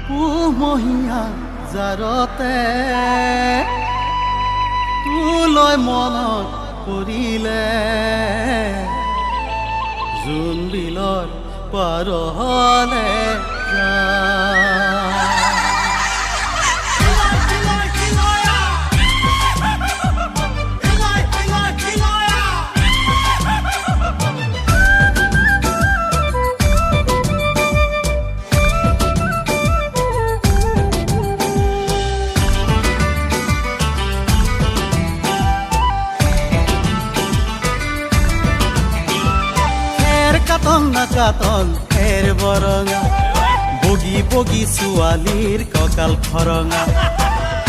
পুহমহীয়া জাৰতে তোলৈ মনত পৰিলে জোন বিলৰ পাৰলে কাতল এৰ বৰঙা বগী বগী ছোৱালীৰ কঁকাল খৰঙা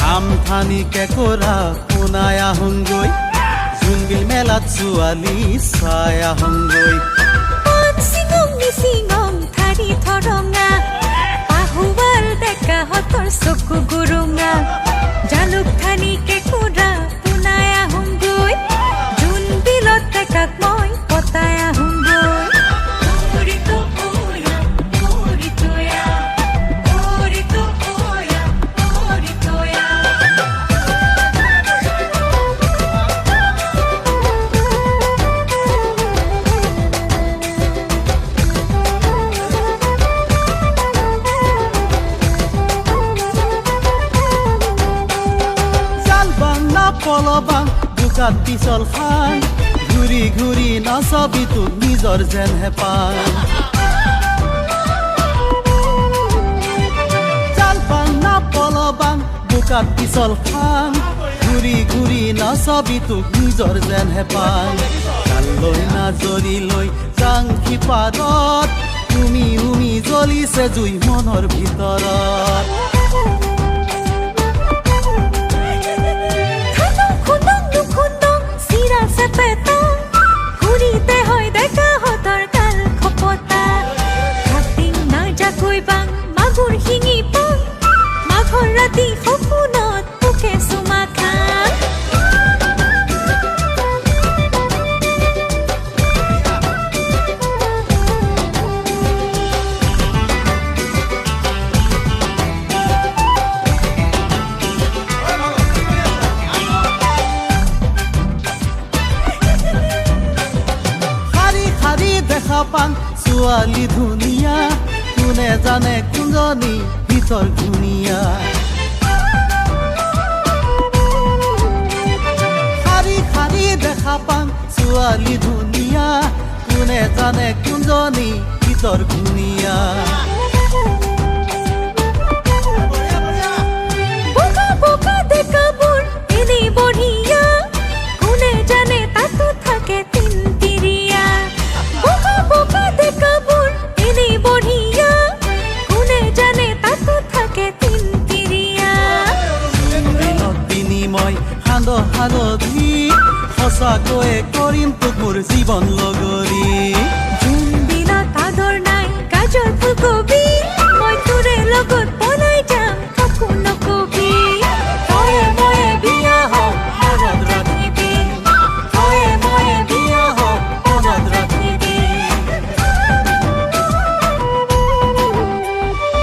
আমঠানি কেঁকোৰা পোনাই আহোঁগৈ জোনবিল মেলাত ছোৱালী চাই আহোঁগৈ চকু গুৰুঙা জালুক ঠানি কেঁকোৰা পোনাই আহোঁগৈ জোনবিলত ডেকাক মই পতাই আহোঁগৈ পলবাং বোকাত পিছল খান ঘূৰি ঘূৰি নাচাবি তোক নিজৰ যেন হেঁপাহ জাল পাং না পলবাং বোকাত পিছল খান ঘূৰি ঘূৰি নাচাবি তোক নিজৰ যেন হেঁপাহ কালৈ না জৰি লৈ জাংখি পাৰত উমি উমি জ্বলিছে জুই মনৰ ভিতৰত ঘুৰিতে হয় দেখা হতৰ কাল খপতা হাতিং না জাকৈ বাং মাগুৰ শিঙি পাং মাঘৰ ৰাতি সপোনত পোকে চুমা খাং পাং ছোৱালী ধুনীয়া কোনে জানে কোনজনী ভিতৰ ধুনীয়া শাৰী শাৰী দেখা পাং ছোৱালী ধুনীয়া কোনে জানে কোনজনী ভিতৰ ধুনীয়া বোকা বোকা দেখাবোৰ এনেই বঢ়িয়া কোনে জানে তাতো থাকে তিনতিৰিয়া বোকা দেখাবোৰ এনেই বঢ়িয়া কোনে জানে তাতো থাকে তিনতিৰিয়া জোনবিলত বিনিময় সান্দ হালধি সঁচাকৈয়ে কৰিম তোক মোৰ জীৱন লগৰী জোনবিলত আদৰ নাই গাজৰ ফুলকবি মই তোৰে লগত